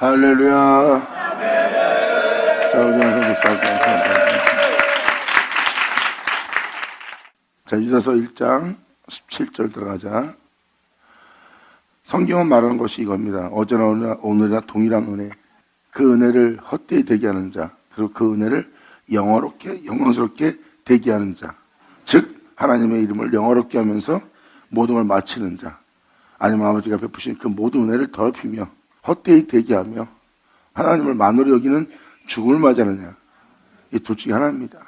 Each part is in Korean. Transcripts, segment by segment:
할렐루야. 자, 우리 자, 유다서 1장 17절 들어가자. 성경은 말하는 것이 이겁니다. 어제나 오늘이나 동일한 은혜. 그 은혜를 헛되이 되게 하는 자, 그리고 그 은혜를 영광스럽게 되게 하는 자, 즉 하나님의 이름을 영화롭게 하면서 모든 걸 마치는 자, 아니면 아버지가 베푸신 그 모든 은혜를 더럽히며 헛되이 되게 하며 하나님을 만으로 여기는 죽음을 맞이하느냐. 이 둘 중에 하나입니다.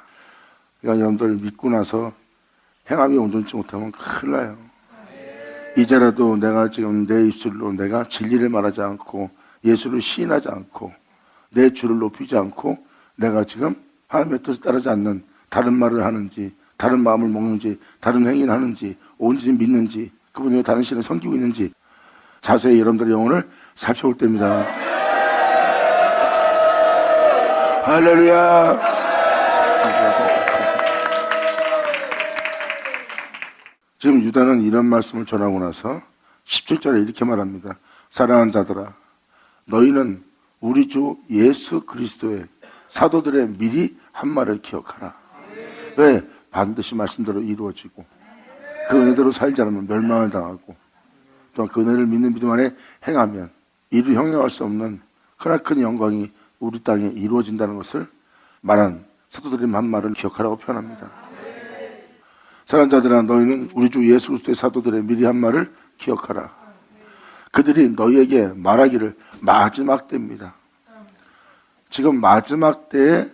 그러니까 여러분들 믿고 나서 행함이 온전치 못하면 큰일 나요. 이제라도 내가 지금 내 입술로 내가 진리를 말하지 않고 예수를 시인하지 않고 내 주를 높이지 않고 내가 지금 하나님의 뜻을 따르지 않는 다른 말을 하는지, 다른 마음을 먹는지, 다른 행위를 하는지, 온전히 믿는지, 그분이 왜 다른 신을 섬기고 있는지 자세히 여러분들의 영혼을 살펴볼 때입니다. 할렐루야. 지금 유다는 이런 말씀을 전하고 나서 17절에 이렇게 말합니다. 사랑하는 자들아, 너희는 우리 주 예수 그리스도의 사도들의 미리 한 말을 기억하라. 왜? 반드시 말씀대로 이루어지고 그 은혜대로 살지 않으면 멸망을 당하고 또 그 은혜를 믿는 믿음 안에 행하면 이루 형용할 수 없는 크나큰 영광이 우리 땅에 이루어진다는 것을 말한 사도들의 한 말을 기억하라고 표현합니다. 사랑하는 자들아, 너희는 우리 주 예수 그리스도의 사도들의 미리 한 말을 기억하라. 그들이 너희에게 말하기를 마지막 때입니다. 지금 마지막 때에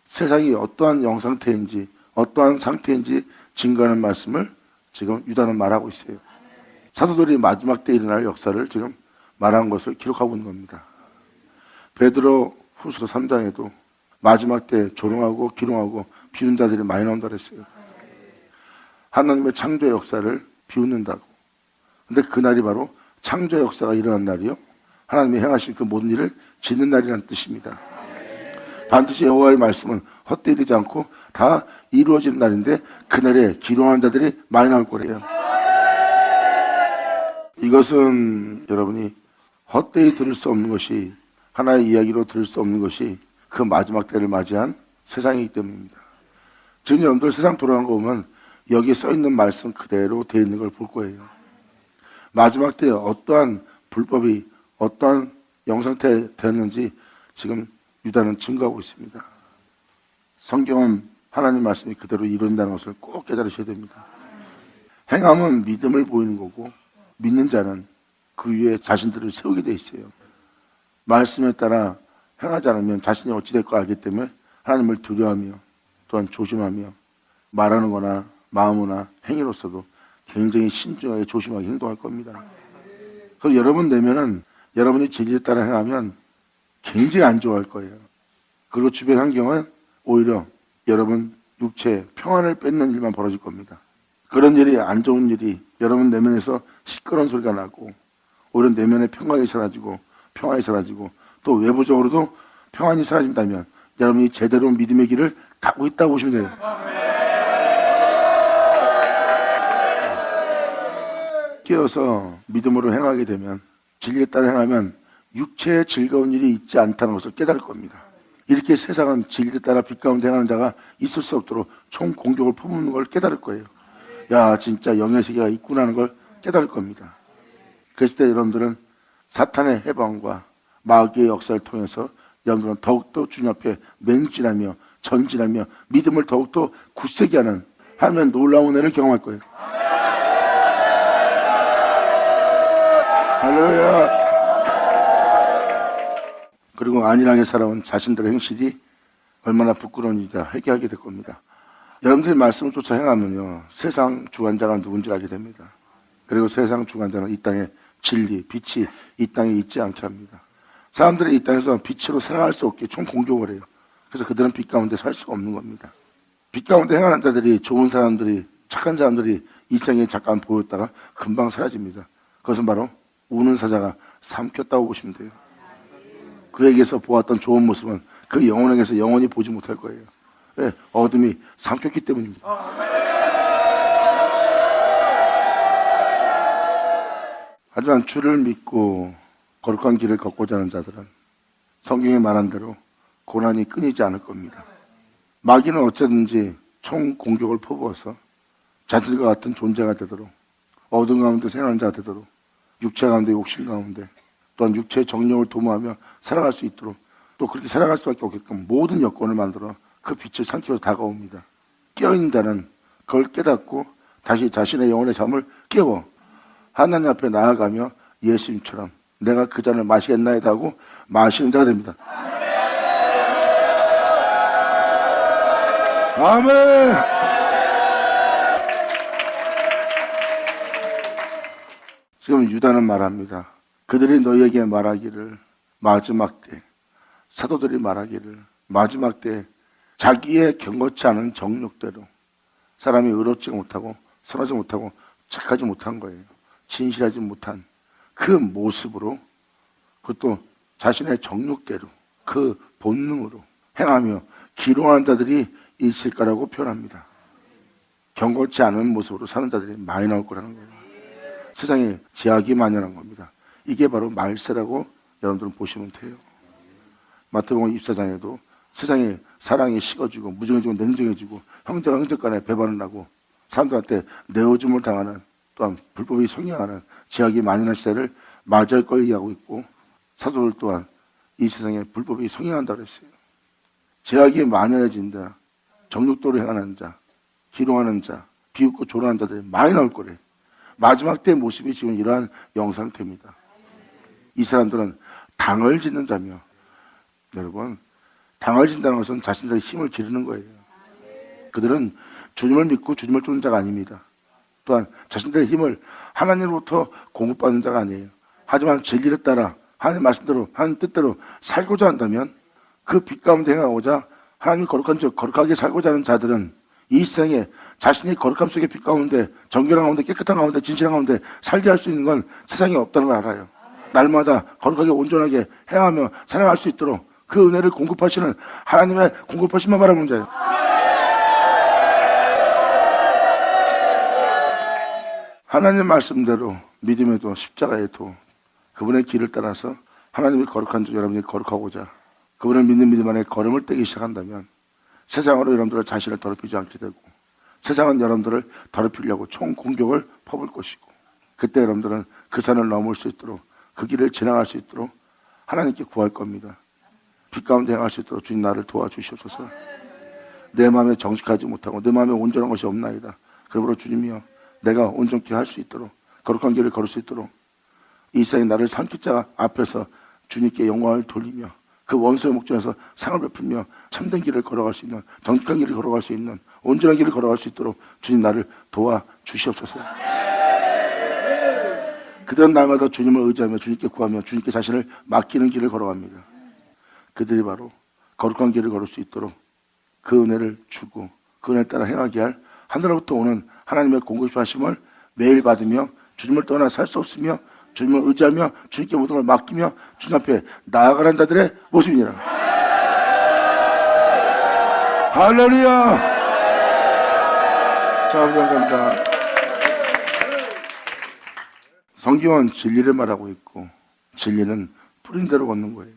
세상이 어떠한 영상태인지 어떠한 상태인지 증거하는 말씀을 지금 유다는 말하고 있어요. 사도들이 마지막 때에 일어날 역사를 지금 말한 것을 기록하고 있는 겁니다. 베드로 후서 3장에도 마지막 때 조롱하고 기롱하고 비웃는 자들이 많이 나온다고 했어요. 하나님의 창조 역사를 비웃는다고. 근데 그날이 바로 창조 역사가 일어난 날이요, 하나님이 행하신 그 모든 일을 짓는 날이라는 뜻입니다. 반드시 여호와의 말씀은 헛되이 되지 않고 다 이루어지는 날인데 그날에 기롱하는 자들이 많이 나올 거래요. 이것은 여러분이 헛되이 들을 수 없는 것이, 하나의 이야기로 들을 수 없는 것이 그 마지막 때를 맞이한 세상이기 때문입니다. 지금 여러분들 세상 돌아간 거 보면 여기에 써있는 말씀 그대로 되어 있는 걸 볼 거예요. 마지막 때에 어떠한 불법이 어떠한 영상태 되었는지 지금 유다는 증거하고 있습니다. 성경은 하나님 말씀이 그대로 이루어진다는 것을 꼭 깨달으셔야 됩니다. 행함은 믿음을 보이는 거고 믿는 자는 그 위에 자신들을 세우게 돼 있어요. 말씀에 따라 행하지 않으면 자신이 어찌 될 걸 알기 때문에 하나님을 두려워하며 또한 조심하며 말하는 거나 마음이나 행위로서도 굉장히 신중하게 조심하게 행동할 겁니다. 그리고 여러분 내면은 여러분이 진리에 따라 행하면 굉장히 안 좋아할 거예요. 그리고 주변 환경은 오히려 여러분 육체에 평안을 뺏는 일만 벌어질 겁니다. 그런 일이, 안 좋은 일이 여러분 내면에서 시끄러운 소리가 나고 오히려 내면의 평안이 사라지고 또 외부적으로도 평안이 사라진다면 여러분이 제대로 믿음의 길을 가고 있다고 보시면 돼요. 깨어서 믿음으로 행하게 되면, 진리에 따라 행하면 육체의 즐거운 일이 있지 않다는 것을 깨달을 겁니다. 이렇게 세상은 진리에 따라 빛 가운데 행하는 자가 있을 수 없도록 총 공격을 퍼붓는 걸 깨달을 거예요. 야, 진짜 영의 세계가 있구나 하는 걸 깨달을 겁니다. 그랬을 때 여러분들은 사탄의 해방과 마귀의 역사를 통해서 여러분들은 더욱더 주님 앞에 맹진하며 전진하며 믿음을 더욱더 굳세게 하는 하나님의 놀라운 은혜를 경험할 거예요. 할렐루야. 그리고 안일하게 살아온 자신들의 행실이 얼마나 부끄러운 일이다 회개하게 될 겁니다. 여러분들이 말씀을 쫓아 행하면요, 세상 주관자가 누군지 알게 됩니다. 그리고 세상 주관자는 이 땅에 진리, 빛이 이 땅에 있지 않게 합니다. 사람들이 이 땅에서 빛으로 살아갈 수 없게 총 공격을 해요. 그래서 그들은 빛 가운데 살 수가 없는 겁니다. 빛 가운데 행하는 자들이, 좋은 사람들이, 착한 사람들이 일생에 잠깐 보였다가 금방 사라집니다. 그것은 바로 우는 사자가 삼켰다고 보시면 돼요. 그에게서 보았던 좋은 모습은 그 영혼에게서 영원히 보지 못할 거예요. 왜? 어둠이 삼켰기 때문입니다. 하지만 주를 믿고 거룩한 길을 걷고자 하는 자들은 성경에 말한 대로 고난이 끊이지 않을 겁니다. 마귀는 어쩌든지 총 공격을 퍼부어서 자질과 같은 존재가 되도록, 어둠 가운데 생활하는 자가 되도록, 육체 가운데 욕심 가운데, 또한 육체의 정욕을 도모하며 살아갈 수 있도록, 또 그렇게 살아갈 수밖에 없게끔 모든 여건을 만들어 그 빛을 삼키면서 다가옵니다. 깨어있는 자는 그걸 깨닫고 다시 자신의 영혼의 잠을 깨워 하나님 앞에 나아가며 예수님처럼 내가 그 잔을 마시겠나이다 하고 마시는 자가 됩니다. 아멘. 지금 유다는 말합니다. 그들이 너희에게 말하기를 마지막 때, 사도들이 말하기를 마지막 때 자기의 경거치 않은 정욕대로 사람이 의롭지 못하고 선하지 못하고 착하지 못한 거예요. 진실하지 못한 그 모습으로, 그것도 자신의 정욕대로 그 본능으로 행하며 기롱하는 자들이 있을 거라고 표현합니다. 경거치 않은 모습으로 사는 자들이 많이 나올 거라는 거예요. 세상에 제약이 만연한 겁니다. 이게 바로 말세라고 여러분들은 보시면 돼요. 마태복음 24장에도 세상에 사랑이 식어지고 무정해지고 냉정해지고 형제가 형제 간에 배반을 하고 사람들한테 내어줌을 당하는, 또한 불법이 성행하는 제약이 만연한 시대를 맞이할 걸 얘기하고 있고, 사도들 또한 이 세상에 불법이 성행한다고 했어요. 제약이 만연해진다. 정욕도로 행하는 자, 기롱하는 자, 비웃고 조롱하는 자들이 많이 나올 거래. 마지막 때의 모습이 지금 이러한 영상태입니다. 이 사람들은 당을 짓는 자며, 여러분, 당을 짓는다는 것은 자신들의 힘을 기르는 거예요. 그들은 주님을 믿고 주님을 쫓는 자가 아닙니다. 또한 자신들의 힘을 하나님으로부터 공급받는 자가 아니에요. 하지만 진리를 따라 하나님 말씀대로 하나님 뜻대로 살고자 한다면, 그 빛 가운데 행하고자 하나님이 거룩한 즉 거룩하게 살고자 하는 자들은 이 세상에 자신이 거룩함 속의 빛 가운데, 정결한 가운데, 깨끗한 가운데, 진실한 가운데 살게 할 수 있는 건 세상에 없다는 걸 알아요. 날마다 거룩하게 온전하게 행하며 살아갈 수 있도록 그 은혜를 공급하시는 하나님의 공급하심만 바라보는 자예요. 하나님 말씀대로 믿음에도 십자가에도 그분의 길을 따라서 하나님이 거룩한 줄 여러분이 거룩하고자 그분을 믿는 믿음 안에 걸음을 떼기 시작한다면, 세상으로 여러분들의 자신을 더럽히지 않게 되고, 세상은 여러분들을 더럽히려고 총 공격을 퍼볼 것이고, 그때 여러분들은 그 산을 넘을 수 있도록, 그 길을 지나갈 수 있도록 하나님께 구할 겁니다. 빛 가운데 행할 수 있도록 주님 나를 도와주시옵소서. 내 마음에 정직하지 못하고 내 마음에 온전한 것이 없나이다. 그러므로 주님이여, 내가 온전케 할 수 있도록, 거룩한 길을 걸을 수 있도록 이 세상에 나를 삼킬 자 앞에서 주님께 영광을 돌리며 그 원수의 목전에서 상을 베풀며 참된 길을 걸어갈 수 있는, 정직한 길을 걸어갈 수 있는, 온전한 길을 걸어갈 수 있도록 주님 나를 도와주시옵소서. 그들은 날마다 주님을 의지하며 주님께 구하며 주님께 자신을 맡기는 길을 걸어갑니다. 그들이 바로 거룩한 길을 걸을 수 있도록 그 은혜를 주고 그 은혜를 따라 행하게 할 하늘로부터 오는 하나님의 공급하심을 매일 받으며 주님을 떠나 살 수 없으며 주님을 의지하며 주님께 모든 걸 맡기며 주님 앞에 나아가는 자들의 모습이니라. 할렐루야. 자, 감사합니다. 성경은 진리를 말하고 있고 진리는 뿌린 대로 걷는 거예요.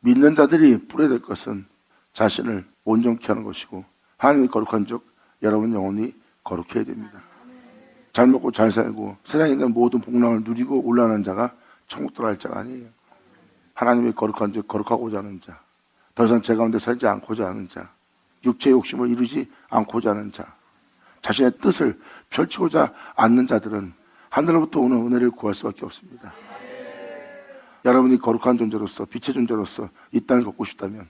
믿는 자들이 뿌려야 될 것은 자신을 온전케 하는 것이고, 하나님이 거룩한 즉 여러분 영혼이 거룩해야 됩니다. 잘 먹고 잘 살고 세상에 있는 모든 복락을 누리고 올라가는 자가 천국 들어갈 자가 아니에요. 하나님이 거룩한 즉 거룩하고자 하는 자, 더 이상 제 가운데 살지 않고자 하는 자, 육체의 욕심을 이루지 않고자 하는 자, 자신의 뜻을 펼치고자 않는 자들은 하늘로부터 오는 은혜를 구할 수밖에 없습니다. 여러분이 거룩한 존재로서, 빛의 존재로서 이 땅을 걷고 싶다면,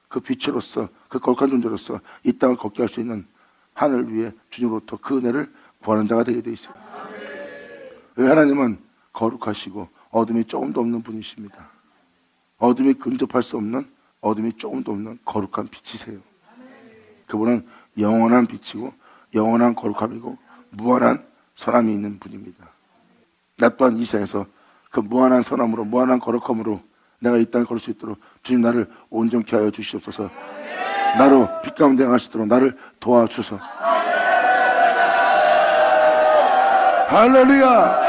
그 빛으로서, 그 거룩한 존재로서 이 땅을 걷게 할 수 있는 하늘 위에 주님으로부터 그 은혜를 구하는 자가 되게 되어 있어요. 왜? 하나님은 거룩하시고 어둠이 조금도 없는 분이십니다. 어둠이 근접할 수 없는, 어둠이 조금도 없는 거룩한 빛이세요. 그분은 영원한 빛이고 영원한 거룩함이고 무한한 선함이 있는 분입니다. 나 또한 이 세상에서 그 무한한 선함으로, 무한한 거룩함으로 내가 이 땅을 걸을 수 있도록 주님 나를 온전케 하여 주시옵소서. 나로 빛 가운데 행할 수 있도록 나를 도와주소서. 할렐루야.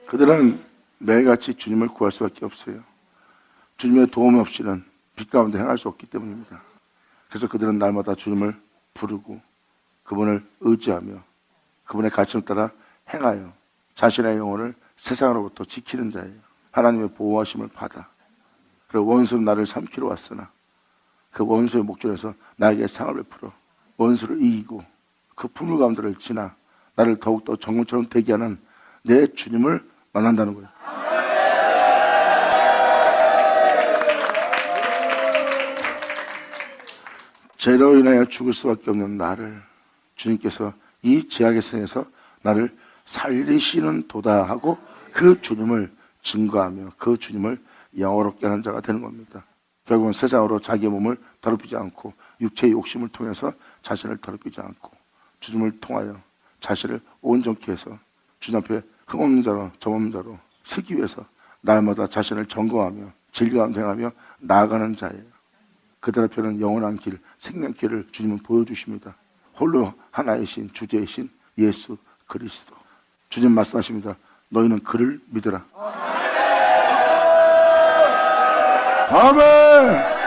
그들은 매일같이 주님을 구할 수밖에 없어요. 주님의 도움 없이는 빛 가운데 행할 수 없기 때문입니다. 그래서 그들은 날마다 주님을 부르고 그분을 의지하며 그분의 가르침을 따라 행하여 자신의 영혼을 세상으로부터 지키는 자예요. 하나님의 보호하심을 받아. 그리고 원수는 나를 삼키러 왔으나 그 원수의 목전에서 나에게 상을 베풀어 원수를 이기고 그 풀물 가운데를 지나 나를 더욱더 정금처럼 되게 하는 내 주님을 만난다는 거예요. 죄로 인하여 죽을 수밖에 없는 나를 주님께서 이 죄악의 세상에서 나를 살리시는 도다 하고 그 주님을 증거하며 그 주님을 영화롭게 하는 자가 되는 겁니다. 결국은 세상으로 자기의 몸을 더럽히지 않고 육체의 욕심을 통해서 자신을 더럽히지 않고 주님을 통하여 자신을 온전케 해서 주님 앞에 흠없는 자로 점없는 자로 서기 위해서 날마다 자신을 점검하며 진리와 행하며 나아가는 자예요. 그들 앞에는 영원한 길, 생명길을 주님은 보여주십니다. 홀로 하나이신 주제이신 예수 그리스도. 주님 말씀하십니다. 너희는 그를 믿으라. 아멘.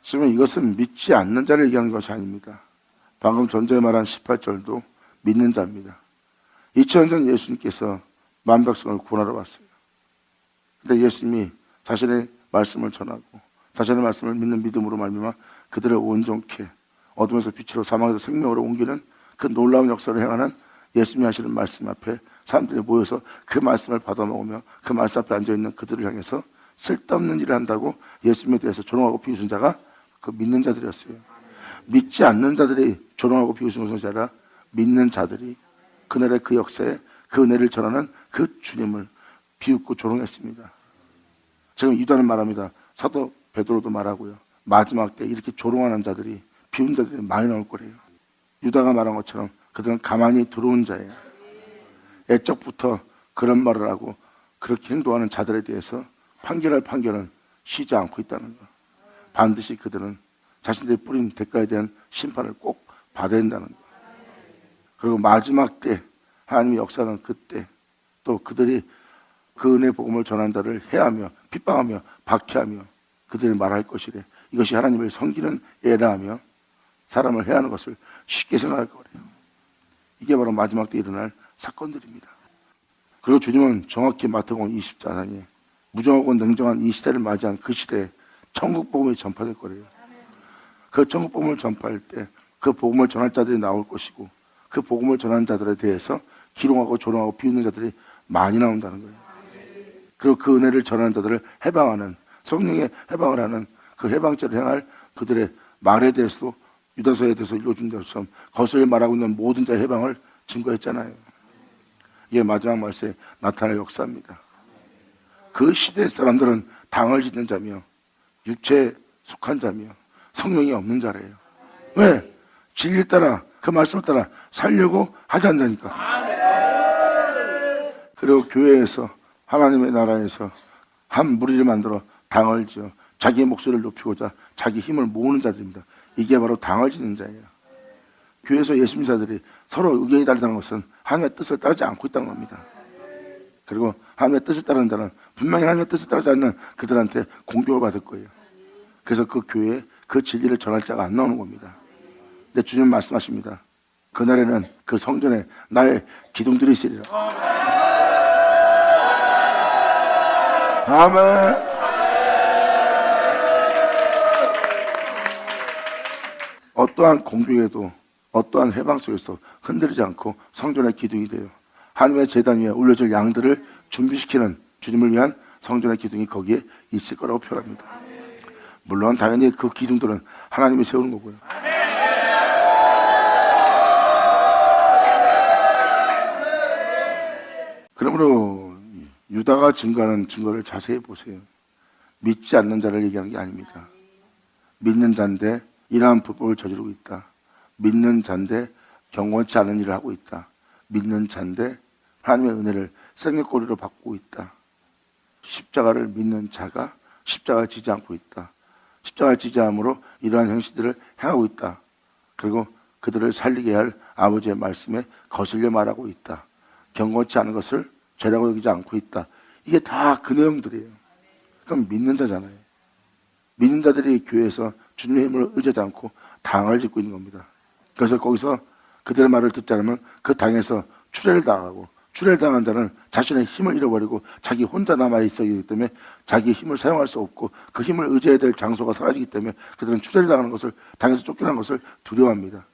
지금 이것은 믿지 않는 자를 얘기하는 것이 아닙니다. 방금 전전에 말한 18절도 믿는 자입니다. 2000년 전 예수님께서 만백성을 구원하러 왔어요. 근데 예수님이 자신의 말씀을 전하고 자신의 말씀을 믿는 믿음으로 말미암아 그들을 온전케 어둠에서 빛으로 사망에서 생명으로 옮기는 그 놀라운 역사를 행하는 예수님이 하시는 말씀 앞에 사람들이 모여서 그 말씀을 받아먹으며 그 말씀 앞에 앉아있는 그들을 향해서 쓸데없는 일을 한다고 예수님에 대해서 조롱하고 비웃은 자가 그 믿는 자들이었어요. 믿지 않는 자들이 조롱하고 비웃은 것이 아니라 믿는 자들이 그날의 그 역사에 그 은혜를 전하는 그 주님을 비웃고 조롱했습니다. 지금 유다는 말합니다. 사도 베드로도 말하고요. 마지막 때 이렇게 조롱하는 자들이 비웃는 자들이 많이 나올 거래요. 유다가 말한 것처럼 그들은 가만히 들어온 자예요. 애적부터 그런 말을 하고 그렇게 행동하는 자들에 대해서 판결할 판결은 쉬지 않고 있다는 것. 반드시 그들은 자신들이 뿌린 대가에 대한 심판을 꼭 받아야 한다는 것. 그리고 마지막 때 하나님의 역사는 그때 또 그들이 그 은혜 복음을 전한 자를 해하며 핍박하며 박해하며 그들이 말할 것이래. 이것이 하나님을 섬기는 애라 하며 사람을 해하는 것을 쉽게 생각할 거래요. 이게 바로 마지막 때 일어날 사건들입니다. 그리고 주님은 정확히 마태복음 24장에 무정하고 냉정한 이 시대를 맞이한 그 시대에 천국 복음이 전파될 거래요. 그 천국 복음을 전파할 때 그 복음을 전할 자들이 나올 것이고 그 복음을 전하는 자들에 대해서 기롱하고 조롱하고 비웃는 자들이 많이 나온다는 거예요. 그리고 그 은혜를 전하는 자들을 해방하는 성령의 해방을 하는 그 해방죄를 행할 그들의 말에 대해서도 유다서에 대해서 읽어준 것처럼 거슬 말하고 있는 모든 자의 해방을 증거했잖아요. 이게 마지막 말세에 나타날 역사입니다. 그 시대의 사람들은 당을 짓는 자며 육체에 속한 자며 성령이 없는 자래요. 왜? 진리 따라 그 말씀을 따라 살려고 하지 않자니까. 그리고 교회에서 하나님의 나라에서 한 무리를 만들어 당을 지어 자기의 목소리를 높이고자 자기 힘을 모으는 자들입니다. 이게 바로 당을 짓는 자예요. 교회에서 예수 믿는 자들이 서로 의견이 다르다는 것은 하나님의 뜻을 따르지 않고 있다는 겁니다. 그리고 하나님의 뜻을 따르는 자는 분명히 하나님의 뜻을 따르지 않는 그들한테 공격을 받을 거예요. 그래서 그 교회에 그 진리를 전할 자가 안 나오는 겁니다. 근데 주님 말씀하십니다. 그날에는 그 성전에 나의 기둥들이 있으리라. 아멘. 어떠한 공격에도 어떠한 해방 속에서 흔들리지 않고 성전의 기둥이 돼요. 하나님의 제단 위에 올려질 양들을 준비시키는 주님을 위한 성전의 기둥이 거기에 있을 거라고 표현합니다. 물론 당연히 그 기둥들은 하나님이 세우는 거고요. 그러므로 유다가 증거하는 증거를 자세히 보세요. 믿지 않는 자를 얘기하는 게 아닙니다. 믿는 자인데 이러한 불법을 저지르고 있다. 믿는 자인데 경건치 않은 일을 하고 있다. 믿는 자인데 하나님의 은혜를 생명꼬리로 받고 있다. 십자가를 믿는 자가 십자가를 지지 않고 있다. 십자가를 지지함으로 이러한 행실들을 행하고 있다. 그리고 그들을 살리게 할 아버지의 말씀에 거슬려 말하고 있다. 경건치 않은 것을 죄라고 여기지 않고 있다. 이게 다 그 내용들이에요. 그럼 믿는 자잖아요. 믿는 자들이 교회에서 주님의 힘을 의지하지 않고 당을 짓고 있는 겁니다. 그래서 거기서 그들의 말을 듣지 않으면 그 당에서 추례를 당하고, 추례를 당한 자는 자신의 힘을 잃어버리고 자기 혼자 남아있어야 때문에 자기의 힘을 사용할 수 없고 그 힘을 의지해야 될 장소가 사라지기 때문에 그들은 추례를 당하는 것을, 당에서 쫓겨나는 것을 두려워합니다.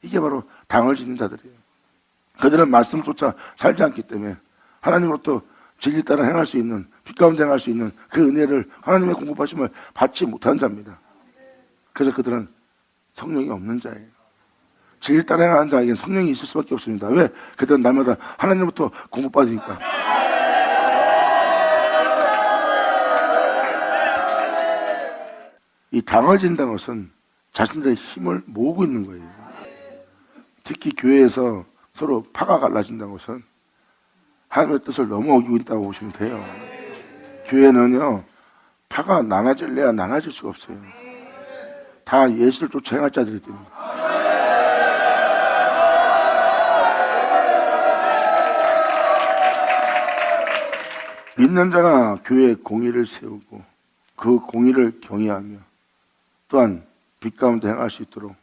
이게 바로 당을 짓는 자들이에요. 그들은 말씀조차 살지 않기 때문에 하나님으로부터 진리 따라 행할 수 있는, 빛 가운데 행할 수 있는 그 은혜를, 하나님의 공급하심을 받지 못한 자입니다. 그래서 그들은 성령이 없는 자예요. 진리 따라 행하는 자에게는 성령이 있을 수밖에 없습니다. 왜? 그들은 날마다 하나님으로부터 공급받으니까. 이 당을 짓는다는 것은 자신들의 힘을 모으고 있는 거예요. 특히 교회에서 서로 파가 갈라진다는 것은 하나님의 뜻을 너무 어기고 있다고 보시면 돼요. 교회는요, 파가 나눠질래야 나눠질 수가 없어요. 다 예수를 쫓아 행할 자들이기 때문에. 믿는 자가 교회의 공의를 세우고 그 공의를 경외하며 또한 빛 가운데 행할 수 있도록,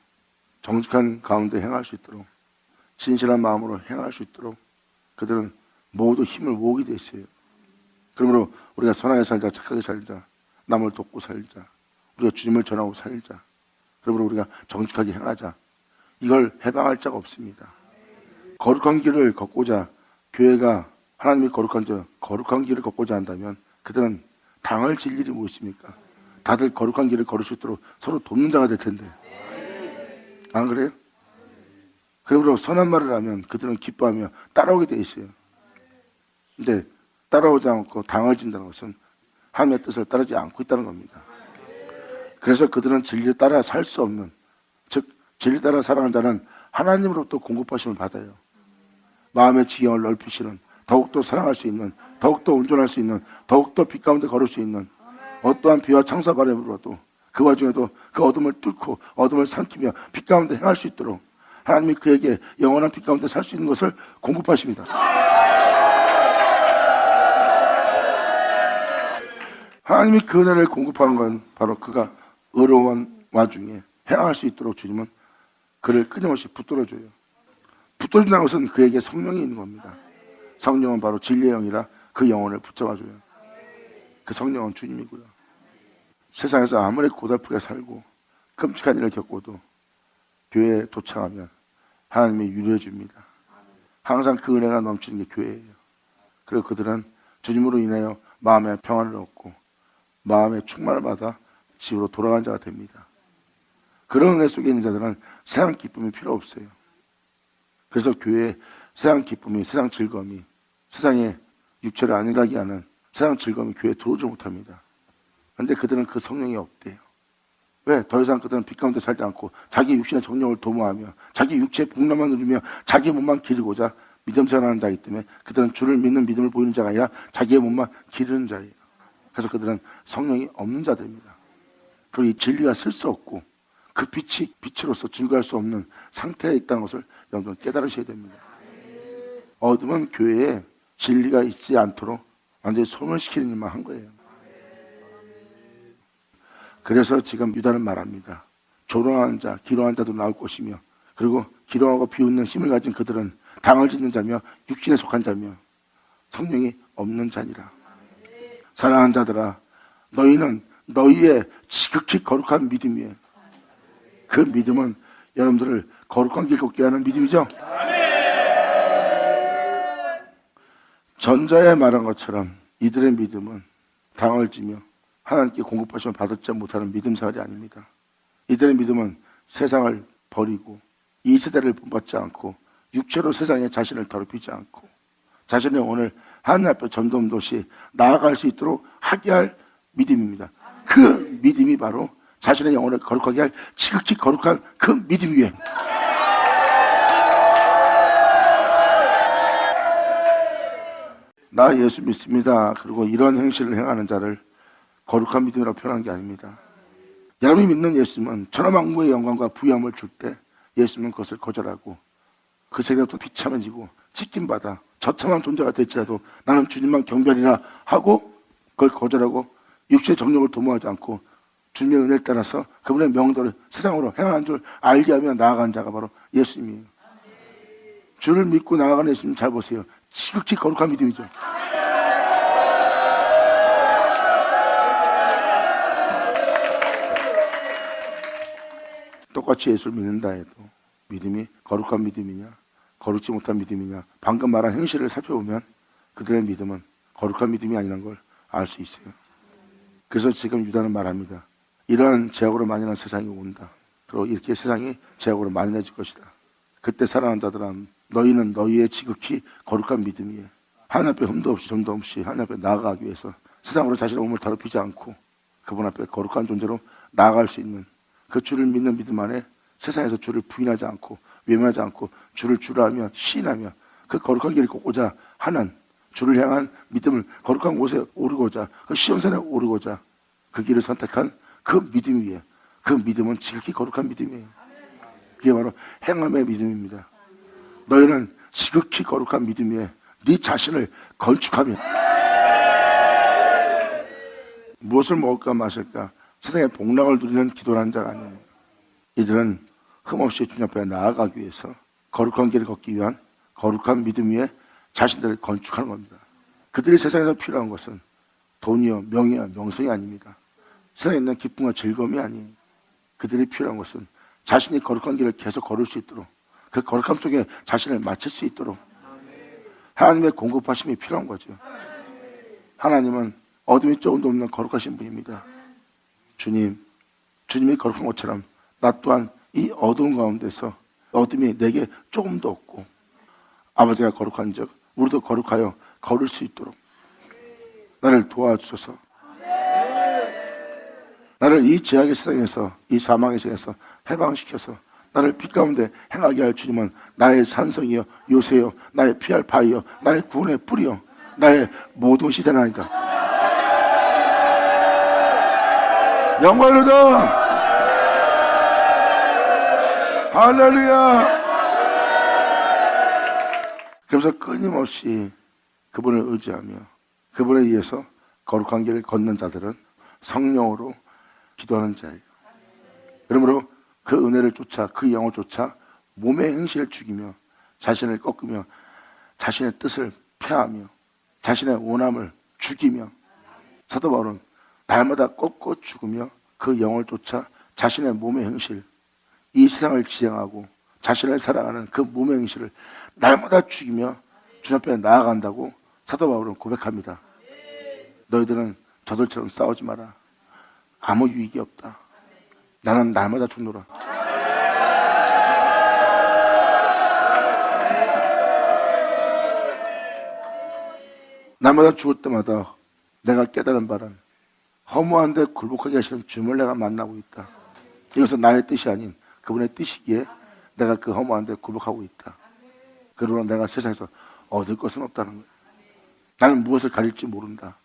정직한 가운데 행할 수 있도록, 진실한 마음으로 행할 수 있도록 그들은 모두 힘을 모으게 돼 있어요. 그러므로 우리가 선하게 살자, 착하게 살자, 남을 돕고 살자, 우리가 주님을 전하고 살자, 그러므로 우리가 정직하게 행하자, 이걸 해방할 자가 없습니다. 거룩한 길을 걷고자, 교회가 하나님이 거룩한 길을 걷고자 한다면 그들은 당을 질 일이 무엇입니까? 다들 거룩한 길을 걸을 수 있도록 서로 돕는 자가 될 텐데, 안 그래요? 그러므로 선한 말을 하면 그들은 기뻐하며 따라오게 돼 있어요. 근데 따라오지 않고 당을 진다는 것은 하나님의 뜻을 따르지 않고 있다는 겁니다. 그래서 그들은 진리를 따라 살 수 없는, 즉 진리 따라 살아가는 자는 하나님으로부터 공급하심을 받아요. 마음의 지경을 넓히시는, 더욱더 사랑할 수 있는, 더욱더 온전할 수 있는, 더욱더 빛 가운데 걸을 수 있는 어떠한 비와 창사 바람으로도 그 와중에도 그 어둠을 뚫고 어둠을 삼키며 빛 가운데 행할 수 있도록 하나님이 그에게 영원한 빛 가운데 살 수 있는 것을 공급하십니다. 하나님이 그 은혜를 공급한 건 바로 그가 어려운 와중에 행할 수 있도록 주님은 그를 끊임없이 붙들어줘요. 붙들어준다는 것은 그에게 성령이 있는 겁니다. 성령은 바로 진리의 영이라 그 영혼을 붙잡아줘요. 그 성령은 주님이고요. 세상에서 아무리 고달프게 살고 끔찍한 일을 겪어도 교회에 도착하면 하나님이 위로해 줍니다. 항상 그 은혜가 넘치는 게 교회예요. 그리고 그들은 주님으로 인하여 마음의 평안을 얻고 마음의 충만을 받아 집으로 돌아간 자가 됩니다. 그런 은혜 속에 있는 자들은 세상 기쁨이 필요 없어요. 그래서 교회에 세상 기쁨이, 세상 즐거움이, 세상의 육체를 안일하게 하는 세상 즐거움이 교회에 들어오지 못합니다. 그런데 그들은 그 성령이 없대요. 왜? 더 이상 그들은 빛 가운데 살지 않고 자기 육신의 정욕을 도모하며 자기 육체의 복락만 누리며 자기 몸만 기르고자 믿음 생활하는 자이기 때문에 그들은 주를 믿는 믿음을 보이는 자가 아니라 자기의 몸만 기르는 자예요. 그래서 그들은 성령이 없는 자들입니다. 그리고 이 진리가 쓸 수 없고 그 빛이 빛으로서 증거할 수 없는 상태에 있다는 것을 여러분 깨달으셔야 됩니다. 어둠은 교회에 진리가 있지 않도록 완전히 소멸시키는 일만 한 거예요. 그래서 지금 유다는 말합니다. 조롱하는 자, 기롱하는 자도 나올 것이며, 그리고 기롱하고 비웃는 힘을 가진 그들은 당을 짓는 자며 육신에 속한 자며 성령이 없는 자니라. 사랑하는 자들아, 너희는 너희의 지극히 거룩한 믿음이에요. 그 믿음은 여러분들을 거룩한 길 걷게 하는 믿음이죠. 전자에 말한 것처럼 이들의 믿음은 당을 지며 하나님께 공급하시면 받지 못하는 믿음 생활이 아닙니다. 이들의 믿음은 세상을 버리고 이 세대를 본받지 않고 육체로 세상에 자신을 더럽히지 않고 자신의 영혼을 하나님 앞에 전도없이 나아갈 수 있도록 하게 할 믿음입니다. 그 믿음이 바로 자신의 영혼을 거룩하게 할 지극히 거룩한 그 믿음이에요. 나 예수 믿습니다. 그리고 이런 행실을 행하는 자를 거룩한 믿음이라고 표현하는 게 아닙니다. 여러분이 믿는 예수님은 천하만국의 영광과 부유함을 줄 때 예수님은 그것을 거절하고 그 세계로부터 비참해지고 찢김받아 처참한 존재가 될지라도 나는 주님만 경배하리라 하고 그걸 거절하고 육체의 정욕을 도모하지 않고 주님의 은혜를 따라서 그분의 명도를 세상으로 행하는 줄 알게 하며 나아간 자가 바로 예수님이에요. 주를 믿고 나아가는 예수님 잘 보세요. 지극히 거룩한 믿음이죠. 똑같이 예수를 믿는다 해도 믿음이 거룩한 믿음이냐 거룩지 못한 믿음이냐 방금 말한 행실을 살펴보면 그들의 믿음은 거룩한 믿음이 아니라는 걸 알 수 있어요. 그래서 지금 유다는 말합니다. 이러한 제약으로 만연한 세상이 온다. 그리고 이렇게 세상이 제약으로 만연해질 것이다. 그때 사랑하는 자들아 너희는 너희의 지극히 거룩한 믿음이에 하나님 앞에 흠도 없이 점도 없이 하나님 앞에 나아가기 위해서 세상으로 자신의 몸을 더럽히지 않고 그분 앞에 거룩한 존재로 나아갈 수 있는 그 주를 믿는 믿음 안에 세상에서 주를 부인하지 않고 외면하지 않고 주를 주라하며 시인하며 그 거룩한 길을 걷고자 하는 주를 향한 믿음을 거룩한 곳에 오르고자 그 시온산에 오르고자 그 길을 선택한 그 믿음 위에 그 믿음은 지극히 거룩한 믿음이에요. 그게 바로 행함의 믿음입니다. 너희는 지극히 거룩한 믿음 위에 네 자신을 건축하며 무엇을 먹을까 마실까 세상의 복락을 누리는 기도라는 자가 아니에요. 이들은 흠없이 주님 앞에 나아가기 위해서 거룩한 길을 걷기 위한 거룩한 믿음 위에 자신들을 건축하는 겁니다. 그들이 세상에서 필요한 것은 돈이요 명예요 명성이 아닙니다. 세상에 있는 기쁨과 즐거움이 아니에요. 그들이 필요한 것은 자신이 거룩한 길을 계속 걸을 수 있도록 그 거룩함 속에 자신을 맞출 수 있도록 하나님의 공급하심이 필요한 거죠. 하나님은 어둠이 조금도 없는 거룩하신 분입니다. 주님이 거룩한 것처럼 나 또한 이 어두운 가운데서 어둠이 내게 조금도 없고 아버지가 거룩한 적 우리도 거룩하여 걸을 수 있도록 나를 도와주소서. 나를 이 죄악의 세상에서 이 사망의 세상에서 해방시켜서 나를 빛 가운데 행하게 할 주님은 나의 산성이여 요새여 나의 피할 바위여 나의 구원의 뿌리여 나의 모든 것이 되나이다. 영광이로다. 할렐루야. 그래서 끊임없이 그분을 의지하며 그분에 의해서 거룩한 길을 걷는 자들은 성령으로 기도하는 자예요. 그러므로 그 은혜를 쫓아 그 영을 쫓아 몸의 행실을 죽이며 자신을 꺾으며 자신의 뜻을 폐하며 자신의 원함을 죽이며 사도 바울은 날마다 꺾고 죽으며 그 영을 쫓아 자신의 몸의 행실 이 세상을 지향하고 자신을 사랑하는 그 몸의 행실을 날마다 죽이며 주님 앞에 나아간다고 사도 바울은 고백합니다. 너희들은 저들처럼 싸우지 마라. 아무 유익이 없다. 나는 날마다 죽노라. 날마다 죽을 때마다 내가 깨달은 바는 허무한데 굴복하게 하시는 주님을 내가 만나고 있다. 이것은 나의 뜻이 아닌 그분의 뜻이기에 내가 그 허무한데 굴복하고 있다. 그러나 내가 세상에서 얻을 것은 없다는 거예요. 나는 무엇을 가릴지 모른다.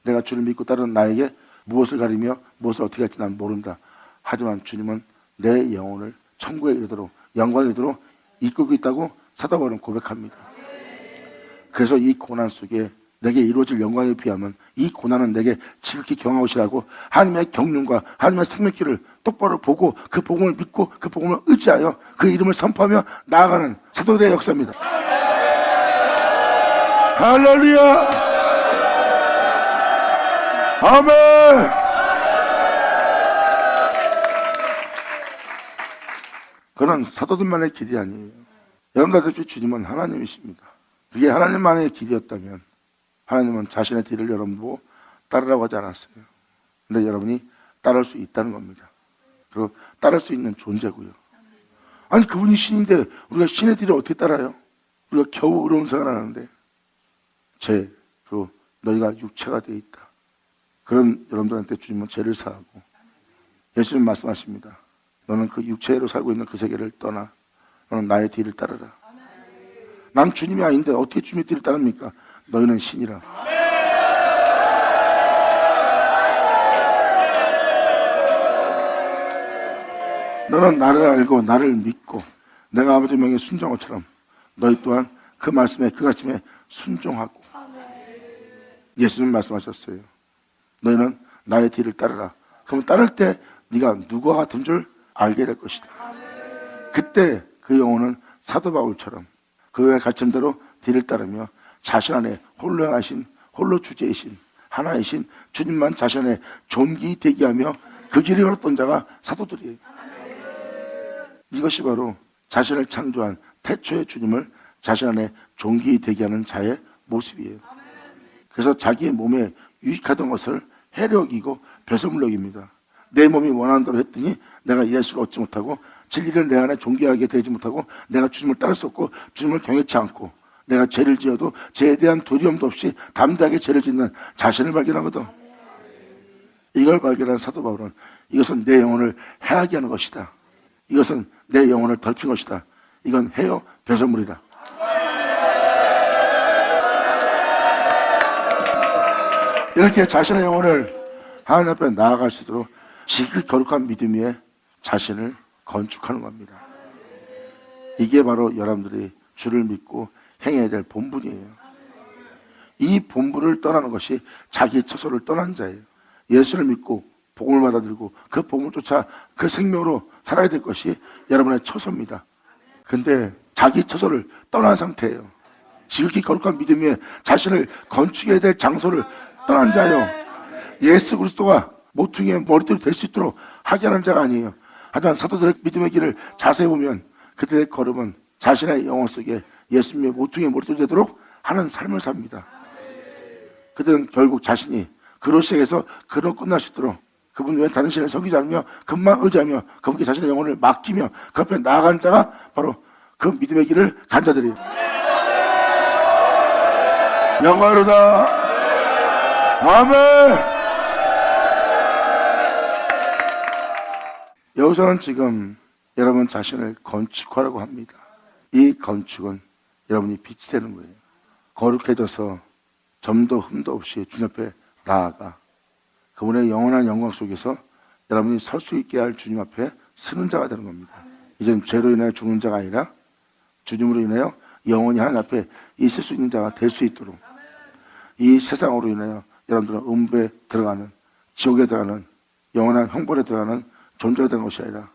내가 주를 믿고 따르는 나에게 무엇을 가리며 무엇을 어떻게 할지 난 모른다. 하지만 주님은 내 영혼을 천국에 이르도록 영광에 이르도록 이끌고 있다고 사도 바울은 고백합니다. 그래서 이 고난 속에 내게 이루어질 영광에 비하면 이 고난은 내게 지극히 경하오시라고 하나님의 경륜과 하나님의 생명길을 똑바로 보고 그 복음을 믿고 그 복음을 의지하여 그 이름을 선포하며 나아가는 사도들의 역사입니다. 할렐루야. 아멘. 그건 사도들만의 길이 아니에요. 여러분들 주님은 하나님이십니다. 그게 하나님만의 길이었다면 하나님은 자신의 뒤를 여러분보고 따르라고 하지 않았어요. 근데 여러분이 따를 수 있다는 겁니다. 그리고 따를 수 있는 존재고요. 아니 그분이 신인데 우리가 신의 뒤를 어떻게 따라요? 우리가 겨우 의로운 생활을 하는데 그리고 너희가 육체가 되어 있다. 그런 여러분들한테 주님은 죄를 사하고 예수님 말씀하십니다. 너는 그 육체로 살고 있는 그 세계를 떠나 너는 나의 뒤를 따르라. 난 주님이 아닌데 어떻게 주님의 뒤를 따릅니까? 너희는 신이라. 너는 나를 알고 나를 믿고 내가 아버지 명에 순종한 것처럼 너희 또한 그 말씀에 그 가르침에 순종하고. 예수님 말씀하셨어요. 너희는 나의 뒤를 따르라. 그럼 따를 때 네가 누구와 같은 줄 알게 될 것이다. 그때 그 영혼은 사도 바울처럼 그의 가르침대로 뒤를 따르며 자신 안에 홀로 행하신 홀로 주제이신 하나이신 주님만 자신 안에 존귀히 대기하며 그 길을 걸었던 자가 사도들이에요. 이것이 바로 자신을 창조한 태초의 주님을 자신 안에 존귀히 대기하는 자의 모습이에요. 그래서 자기의 몸에 유익하던 것을 해력이고 배설물력입니다. 내 몸이 원하는 대로 했더니 내가 예수를 얻지 못하고 진리를 내 안에 존귀하게 되지 못하고 내가 주님을 따를 수 없고 주님을 경외치 않고 내가 죄를 지어도 죄에 대한 두려움도 없이 담대하게 죄를 짓는 자신을 발견하거든. 이걸 발견한 사도 바울은 이것은 내 영혼을 해하게 하는 것이다. 이것은 내 영혼을 더럽힌 것이다. 이건 해요 배설물이다. 이렇게 자신의 영혼을 하나님 앞에 나아갈 수 있도록 지극히 거룩한 믿음 위에 자신을 건축하는 겁니다. 이게 바로 여러분들이 주를 믿고 행해야 될 본분이에요. 이 본분을 떠나는 것이 자기 처소를 떠난 자예요. 예수를 믿고 복음을 받아들이고 그 복음을 쫓아 그 생명으로 살아야 될 것이 여러분의 처소입니다. 근데 자기 처소를 떠난 상태예요. 지극히 거룩한 믿음 위에 자신을 건축해야 될 장소를 떠난 자요. 예수 그리스도가 모퉁이의 머리털이 될 수 있도록 하게 하는 자가 아니에요. 하지만 사도들의 믿음의 길을 자세히 보면 그들의 걸음은 자신의 영혼 속에 예수님의 모퉁이의 머리털이 되도록 하는 삶을 삽니다. 그들은 결국 자신이 그로 시작해서 그로 끝날 수 있도록 그분 외에 다른 신을 섬기지 않으며 그분만 의지하며 그분께 자신의 영혼을 맡기며 그 앞에 나아간 자가 바로 그 믿음의 길을 간 자들이에요. 영광으로다. 아멘. 여기서는 지금 여러분 자신을 건축하라고 합니다. 이 건축은 여러분이 빛이 되는 거예요. 거룩해져서 점도 흠도 없이 주님 앞에 나아가 그분의 영원한 영광 속에서 여러분이 설 수 있게 할 주님 앞에 서는 자가 되는 겁니다. 이젠 죄로 인하여 죽는 자가 아니라 주님으로 인하여 영원히 하나님 앞에 있을 수 있는 자가 될 수 있도록 이 세상으로 인하여 여러분들은 음부에 들어가는 지옥에 들어가는 영원한 형벌에 들어가는 존재가 되는 것이 아니라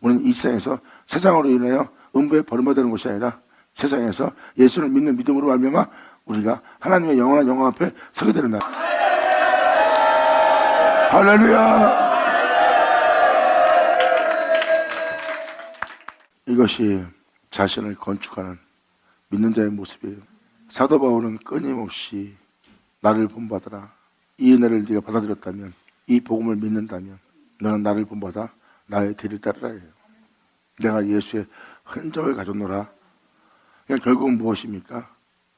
우리는 이 세상에서 세상으로 인하여 음부에 버림받는 것이 아니라 세상에서 예수를 믿는 믿음으로 말미암아 우리가 하나님의 영원한 영광 앞에 서게 되는 날. 할렐루야. 이것이 자신을 건축하는 믿는 자의 모습이에요. 사도 바울은 끊임없이 나를 본받아라. 이 은혜를 네가 받아들였다면, 이 복음을 믿는다면 너는 나를 본받아 나의 뒤를 따르라 해요. 내가 예수의 흔적을 가졌노라. 그러니까 결국은 무엇입니까?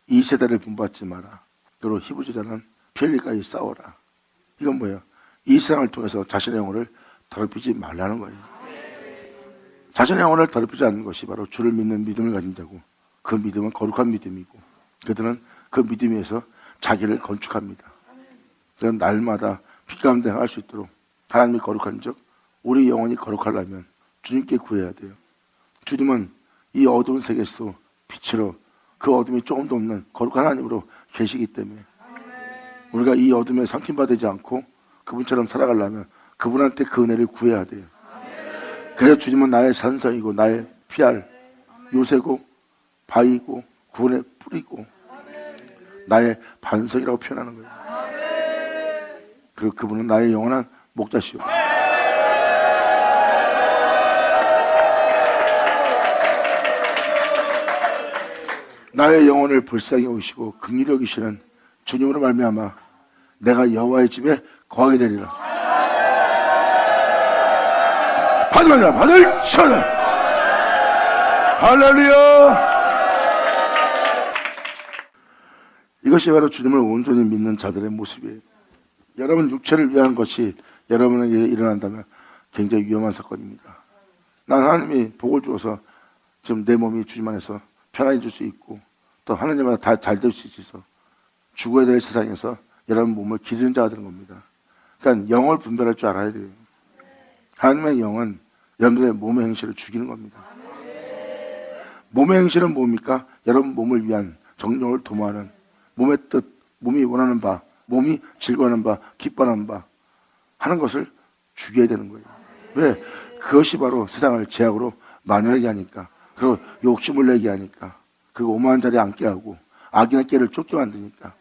이 세대를 본받지 마라. 그리고 히브리서는 편리까지 싸워라. 이건 뭐예요? 이 세상을 통해서 자신의 영혼을 더럽히지 말라는 거예요. 자신의 영혼을 더럽히지 않는 것이 바로 주를 믿는 믿음을 가진 자고, 그 믿음은 거룩한 믿음이고, 그들은 그 믿음 위에서 자기를 건축합니다. 그건 날마다 빛 가운데 행할 수 있도록 하나님이 거룩한 즉 우리 영혼이 거룩하려면 주님께 구해야 돼요. 주님은 이 어두운 세계에서도 빛으로 그 어둠이 조금도 없는 거룩한 하나님으로 계시기 때문에 우리가 이 어둠에 삼킴받지 않고 그분처럼 살아가려면 그분한테 그 은혜를 구해야 돼요. 그래서 주님은 나의 산성이고 나의 피할 요새고 바위고 구원의 뿌리고 나의 반석이라고 표현하는 거예요. 그리고 그분은 나의 영원한 목자시오. 나의 영혼을 불쌍히 여기시고 긍휼히 여기시는 주님으로 말미암아 내가 여호와의 집에 거하게 되리라. 받으라 받을시라. 할렐루야. 이것이 바로 주님을 온전히 믿는 자들의 모습이에요. 여러분 육체를 위한 것이 여러분에게 일어난다면 굉장히 위험한 사건입니다. 난 하나님이 복을 주어서 지금 내 몸이 주님 안에서 편안해질 수 있고 또 하나님마다 다 잘 될 수 있어서 죽어야 될 세상에서 여러분 몸을 기르는 자가 되는 겁니다. 그러니까 영을 분별할 줄 알아야 돼요. 하나님의 영은 여러분들의 몸의 행실을 죽이는 겁니다. 몸의 행실은 뭡니까? 여러분 몸을 위한 정욕을 도모하는 몸의 뜻, 몸이 원하는 바, 몸이 즐거워하는 바, 기뻐하는 바 하는 것을 죽여야 되는 거예요. 왜? 그것이 바로 세상을 제약으로 만연하게 하니까, 그리고 욕심을 내게 하니까, 그리고 오만한 자리에 앉게 하고 악인의 깨를 쫓게 만드니까.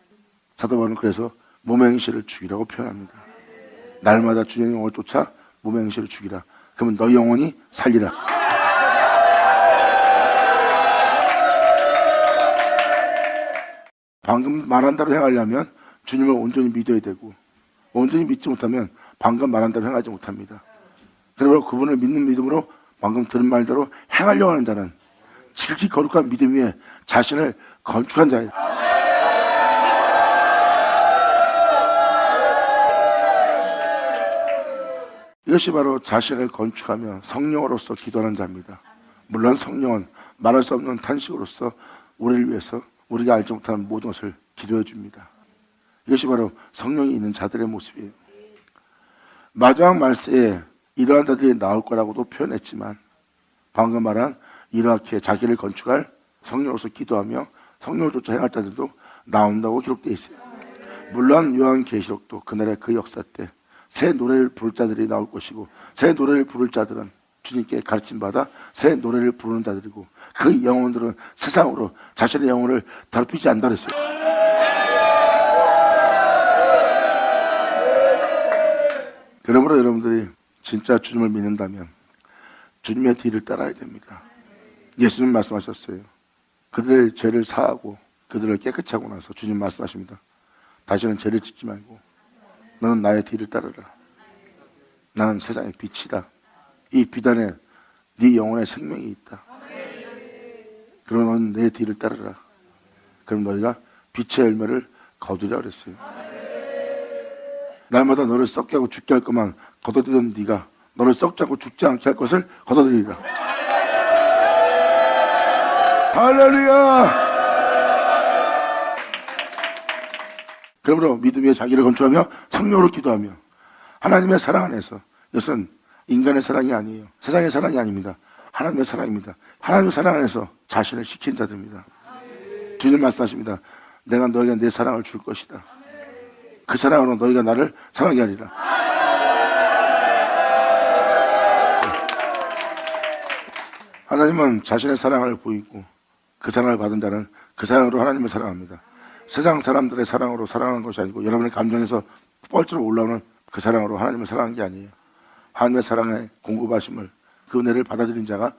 사도 바울은 그래서 몸의 행실을 죽이라고 표현합니다. 날마다 주님의 영을 쫓아 몸의 행실을 죽이라. 그러면 너희 영혼이 살리라. 방금 말한 대로 행하려면 주님을 온전히 믿어야 되고, 온전히 믿지 못하면 방금 말한 대로 행하지 못합니다. 그러므로 그분을 믿는 믿음으로 방금 들은 말대로 행하려고 하는 자는 지극히 거룩한 믿음 위에 자신을 건축한 자예요. 이것이 바로 자신을 건축하며 성령으로서 기도하는 자입니다. 물론 성령은 말할 수 없는 탄식으로서 우리를 위해서 우리가 알지 못하는 모든 것을 기도해 줍니다. 이것이 바로 성령이 있는 자들의 모습이에요. 마지막 말세에 이러한 자들이 나올 거라고도 표현했지만, 방금 말한 이렇게 자기를 건축할 성령으로서 기도하며 성령을 쫓아 행할 자들도 나온다고 기록되어 있어요. 물론 요한계시록도 그날의 그 역사 때 새 노래를 부를 자들이 나올 것이고, 새 노래를 부를 자들은 주님께 가르침받아 새 노래를 부르는 자들이고, 그 영혼들은 세상으로 자신의 영혼을 더럽히지 않는다 그랬어요. 그러므로 여러분들이 진짜 주님을 믿는다면 주님의 뒤를 따라야 됩니다. 예수님 말씀하셨어요. 그들의 죄를 사하고 그들을 깨끗이 하고 나서 주님 말씀하십니다. 다시는 죄를 짓지 말고 너는 나의 뒤를 따르라. 나는 세상의 빛이다. 이 빛 안에 네 영혼의 생명이 있다. 그러면 너는 내 뒤를 따르라. 그럼 너희가 빛의 열매를 거두리라 그랬어요. 날마다 너를 썩게 하고 죽게 할 것만 거둬들이던 네가 너를 썩지 않고 죽지 않게 할 것을 거둬들이라. 할렐루야. 그러므로 믿음 위에 자기를 건축하며 성령으로 기도하며 하나님의 사랑 안에서, 이것은 인간의 사랑이 아니에요. 세상의 사랑이 아닙니다. 하나님의 사랑입니다. 하나님의 사랑 안에서 자신을 지킨 자들입니다. 주님 말씀하십니다. 내가 너에게 내 사랑을 줄 것이다. 그 사랑으로 너희가 나를 사랑하게 하리라. 하나님은 자신의 사랑을 보이고 그 사랑을 받은 자는 그 사랑으로 하나님을 사랑합니다. 세상 사람들의 사랑으로 사랑하는 것이 아니고 여러분의 감정에서 뻘쭘 올라오는 그 사랑으로 하나님을 사랑하는 게 아니에요. 하나님의 사랑의 공급하심을, 그 은혜를 받아들인 자가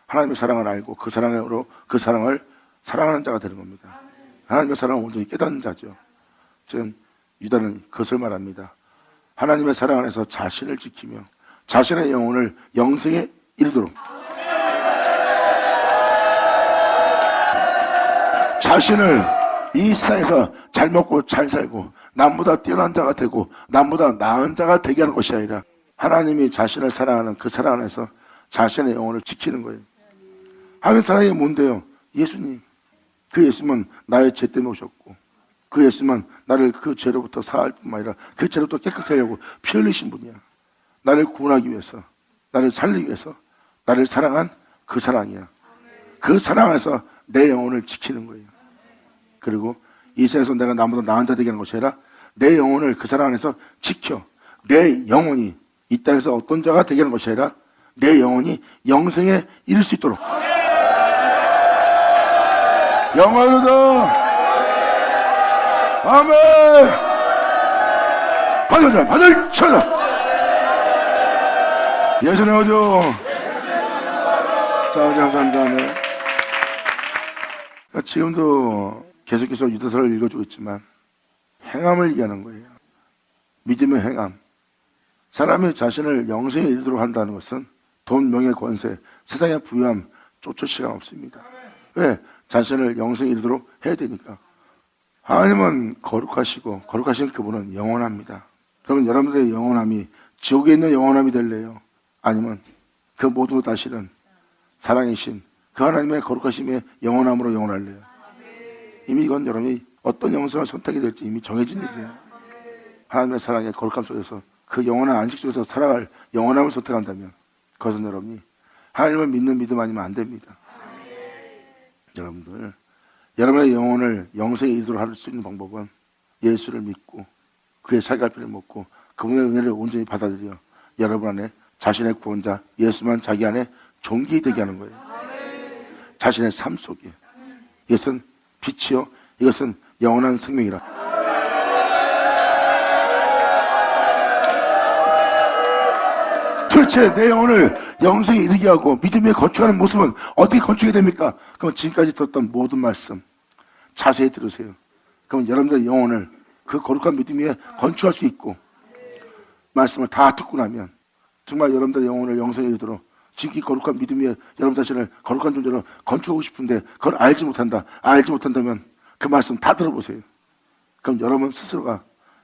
하나님의 사랑을 알고 그 사랑으로 그 사랑을 사랑하는 자가 되는 겁니다. 하나님의 사랑을 온전히 깨닫는 자죠. 지금 유다는 그것을 말합니다. 하나님의 사랑 안에서 자신을 지키며 자신의 영혼을 영생에 이르도록, 자신을 이 세상에서 잘 먹고 잘 살고 남보다 뛰어난 자가 되고 남보다 나은 자가 되게 하는 것이 아니라 하나님이 자신을 사랑하는 그 사랑 안에서 자신의 영혼을 지키는 거예요. 하나님의 사랑이 뭔데요? 예수님. 그 예수님은 나의 죄 때문에 오셨고, 그 예수님은 나를 그 죄로부터 사할 뿐만 아니라 그 죄로부터 깨끗하게 하려고 피 흘리신 분이야. 나를 구원하기 위해서, 나를 살리기 위해서 나를 사랑한 그 사랑이야. 그 사랑 안에서 내 영혼을 지키는 거예요. 그리고 이 세상에서 내가 나보다 나은 자 되게 하는 것이 아니라 내 영혼을 그 사랑 안에서 지켜 내 영혼이 이 땅에서 어떤 자가 되게 하는 것이 아니라 내 영혼이 영생에 이를 수 있도록. 영원으로 아멘. 받을 자 받을 찾아 예수의 오죠. 자, 감사합니다. 네. 지금도 계속해서 유다서를 읽어주고 있지만 행함을 얘기하는 거예요. 믿음의 행함. 사람이 자신을 영생에 이르도록 한다는 것은 돈, 명예, 권세, 세상의 부유함 쫓을 시간 없습니다. 왜? 자신을 영생에 이르도록 해야 되니까. 하나님은 거룩하시고 거룩하신 그분은 영원합니다. 그러면 여러분들의 영원함이 지옥에 있는 영원함이 될래요? 아니면 그 모두 다 실은 사랑이신 그 하나님의 거룩하심의 영원함으로 영원할래요? 이미 이건 여러분이 어떤 영성을 선택이 될지 이미 정해진 일이에요. 하나님의 사랑의 거룩함 속에서 그 영원한 안식 속에서 살아갈 영원함을 선택한다면 그것은 여러분이 하나님을 믿는 믿음 아니면 안 됩니다. 여러분들, 여러분의 영혼을 영생에 이르도록 할 수 있는 방법은 예수를 믿고 그의 살갈피를 먹고 그분의 은혜를 온전히 받아들여 여러분 안에 자신의 구원자 예수만 자기 안에 존귀되게 하는 거예요. 자신의 삶 속에. 이것은 빛이요, 이것은 영원한 생명이라. 도대체 내 영혼을 영생에 이르게 하고 믿음에 건축하는 모습은 어떻게 건축이 됩니까? 그럼 지금까지 들었던 모든 말씀 자세히 들으세요. 그럼 여러분들의 영혼을 그 거룩한 믿음 위에 건축할 수 있고, 말씀을 다 듣고 나면 정말 여러분들의 영혼을 영생에 이르도록 지금 이 거룩한 믿음 위에 여러분 자신을 거룩한 존재로 건축하고 싶은데 그걸 알지 못한다. 알지 못한다면 그 말씀 다 들어보세요. 그럼 여러분 스스로가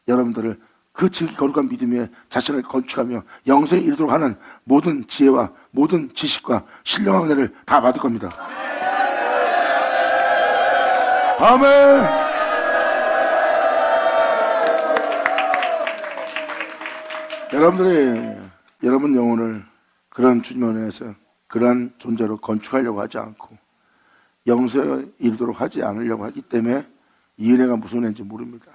여러분들을 그 지극히 거룩한 믿음 위에 자신을 건축하며 영생에 이르도록 하는 모든 지혜와 모든 지식과 신령한 은혜를 다 받을 겁니다. 아멘. 여러분 영혼을 그런 주님의 은혜에서 그러한 존재로 건축하려고 하지 않고 영생에 이르도록 하지 않으려고 하기 때문에 이 은혜가 무슨 은혜인지 모릅니다.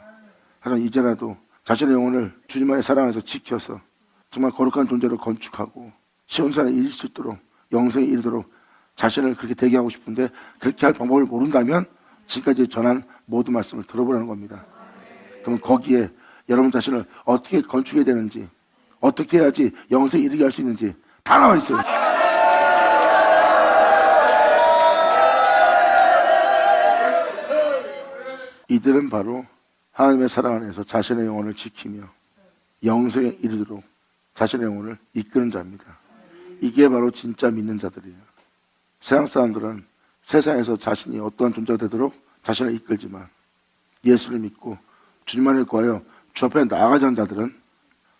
하지만 이제라도 자신의 영혼을 주님 안에 사랑해서 지켜서 정말 거룩한 존재로 건축하고 시온산에 이를 수 있도록 영생에 이르도록 자신을 그렇게 되게 하고 싶은데 그렇게 할 방법을 모른다면 지금까지 전한 모든 말씀을 들어보라는 겁니다. 그럼 거기에 여러분 자신을 어떻게 건축해야 되는지, 어떻게 해야지 영생에 이르게 할 수 있는지 다 나와 있어요. 이들은 바로 하나님의 사랑 안에서 자신의 영혼을 지키며 영생에 이르도록 자신의 영혼을 이끄는 자입니다. 이게 바로 진짜 믿는 자들이에요. 세상 사람들은 세상에서 자신이 어떠한 존재가 되도록 자신을 이끌지만 예수를 믿고 주님만을 구하여 주 앞에 나아가지 않는 자들은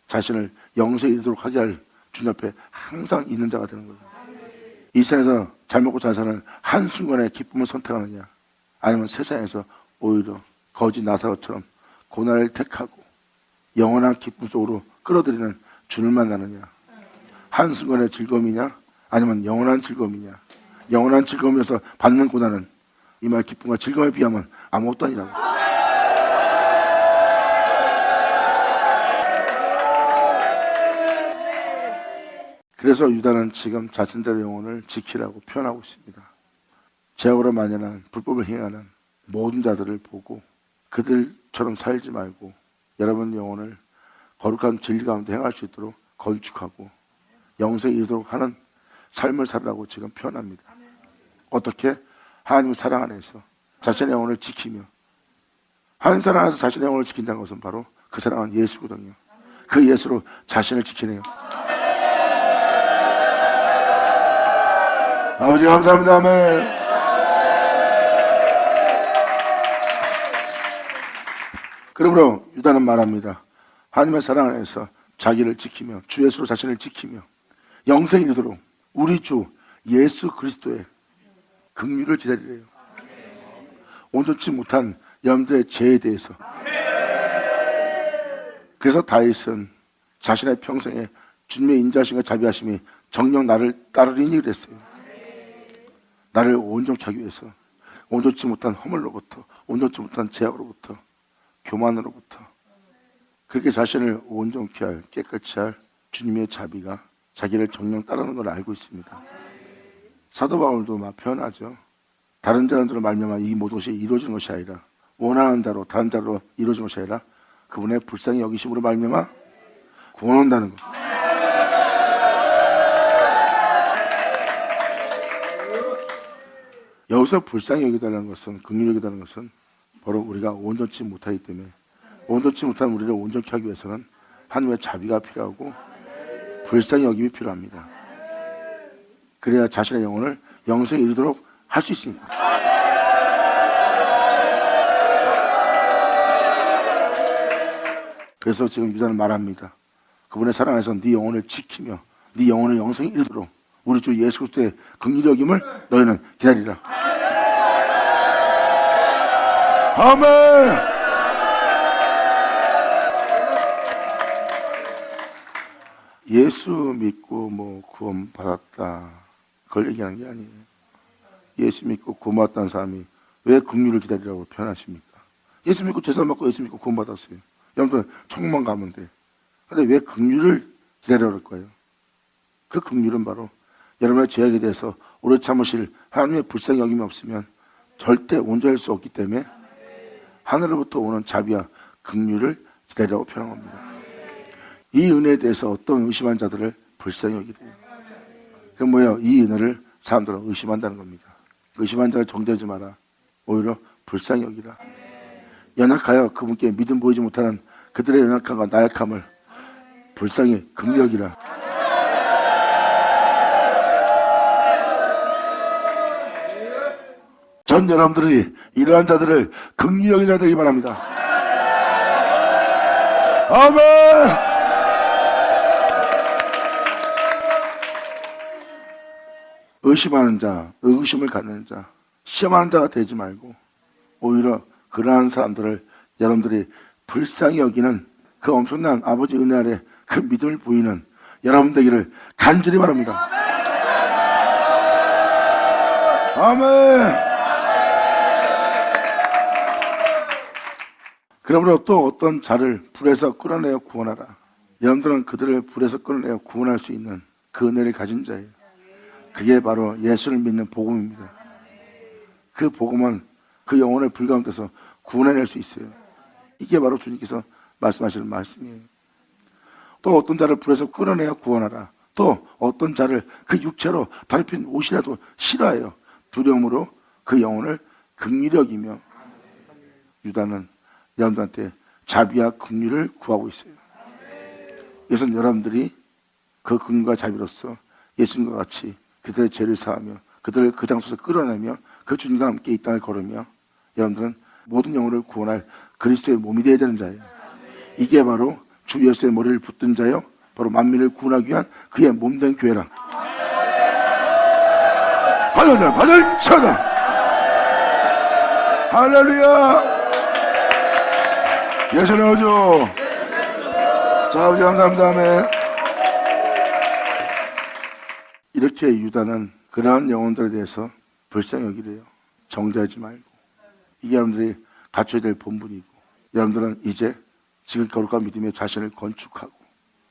자신을 영생에 이르도록 하게 할 주님 앞에 항상 있는 자가 되는 거예요. 이 세상에서 잘 먹고 잘 사는 한순간의 기쁨을 선택하느냐, 아니면 세상에서 오히려 거지 나사로처럼 고난을 택하고 영원한 기쁨 속으로 끌어들이는 주를 만나느냐, 한순간의 즐거움이냐 아니면 영원한 즐거움이냐. 영원한 즐거움에서 받는 고난은 이말 기쁨과 즐거움에 비하면 아무것도 아니라고. 그래서 유다는 지금 자신들의 영혼을 지키라고 표현하고 있습니다. 죄악으로 만연한 불법을 행하는 모든 자들을 보고 그들처럼 살지 말고 여러분 영혼을 거룩한 진리 가운데 행할 수 있도록 건축하고 영생에 이르도록 하는 삶을 살라고 지금 표현합니다. 어떻게? 하나님의 사랑 안에서 자신의 영혼을 지키며, 하나님 사랑 안에서 자신의 영혼을 지킨다는 것은 바로 그 사랑은 예수거든요. 그 예수로 자신을 지키네요. 아버지 감사합니다. 아멘. 그러므로 유다는 말합니다. 하나님의 사랑 안에서 자기를 지키며 주 예수로 자신을 지키며 영생에 이르도록 우리 주 예수 그리스도의 긍휼을 기다리래요. 온전치 못한 여러분들의 죄에 대해서. 그래서 다윗은 자신의 평생에 주님의 인자하심과 자비하심이 정녕 나를 따르리니 그랬어요. 나를 온전케 하기 위해서 온전치 못한 허물로부터, 온전치 못한 죄악으로부터, 교만으로부터 그렇게 자신을 온전케 할, 깨끗이 할 주님의 자비가 자기를 정녕 따르는 걸 알고 있습니다. 사도 바울도 막 표현하죠. 다른 자들로 말미암아 이 모든 것이 이루어진 것이 아니라 원하는 자로 다른 자로 이루어진 것이 아니라 그분의 불쌍히 여기심으로 말미암아 구원한다는 것. 여기서 불쌍히 여기다는 것은, 긍휼히 여기다는 것은 바로 우리가 온전치 못하기 때문에 온전치 못한 우리를 온전케 하기 위해서는 하나님의 자비가 필요하고 불쌍히 여김이 필요합니다. 그래야 자신의 영혼을 영생에 이르도록 할 수 있습니다. 그래서 지금 유다는 말합니다. 그분의 사랑 안에서 네 영혼을 지키며 네 영혼을 영생에 이르도록 우리 주 예수 그리스도의 긍휼히 여김을 너희는 기다리라. 아멘. 예수 믿고 뭐 구원 받았다 그걸 얘기하는 게 아니에요. 예수 믿고 구원 받았다는 사람이 왜 긍휼을 기다리라고 표현하십니까? 예수 믿고 제사 받고 예수 믿고 구원 받았어요. 여러분 천국만 가면 돼. 근데 왜 긍휼을 기다리라고 할 거예요? 그 긍휼은 바로 여러분의 죄악에 대해서 오래 참으실 하나님의 불쌍히 여김이 없으면 절대 온전할 수 없기 때문에 하늘로부터 오는 자비와 긍휼을 기다리라고 표현한 겁니다. 이 은혜에 대해서 어떤 의심한 자들을 불쌍히 여기래요. 그럼 뭐예요? 이 은혜를 사람들은 의심한다는 겁니다. 의심한 자를 정죄하지 마라. 오히려 불쌍히 여기라. 연약하여 그분께 믿음 보이지 못하는 그들의 연약함과 나약함을 불쌍히 긍휼히 여기라. 전 여러분들이 이러한 자들을 긍휼히 여기라 되기 바랍니다. 아멘. 의심하는 자, 의구심을 갖는 자, 시험하는 자가 되지 말고 오히려 그러한 사람들을 여러분들이 불쌍히 여기는 그 엄청난 아버지 은혜 아래 그 믿음을 보이는 여러분 되기를 간절히 바랍니다. 아멘. 그러므로 또 어떤 자를 불에서 끌어내어 구원하라. 여러분들은 그들을 불에서 끌어내어 구원할 수 있는 그 은혜를 가진 자예요. 그게 바로 예수를 믿는 복음입니다. 그 복음은 그 영혼을 불 가운데서 구원해낼 수 있어요. 이게 바로 주님께서 말씀하시는 말씀이에요. 또 어떤 자를 불에서 끌어내어 구원하라. 또 어떤 자를 그 육체로 더럽힌 옷이라도 싫어해요. 두려움으로 그 영혼을 긍휼히 여기며. 유다는 여러분들한테 자비와 긍휼을 구하고 있어요. 그래서 여러분들이 그 긍휼과 자비로서 예수님과 같이 그들의 죄를 사하며 그들을 그 장소에서 끌어내며 그 주님과 함께 이 땅을 걸으며 여러분들은 모든 영혼을 구원할 그리스도의 몸이 되어야 되는 자예요. 이게 바로 주 예수의 머리를 붙든 자요, 바로 만민을 구원하기 위한 그의 몸된 교회라. 받을 쳐다. 할렐루야. 예수 나오죠. 자, 아버지 감사합니다. 아멘. 이렇게 유다는 그러한 영혼들에 대해서 불쌍히 여기래요. 정죄하지 말고. 이게 여러분들이 갖춰야 될 본분이고, 여러분들은 이제 지금 거룩한 믿음의 자신을 건축하고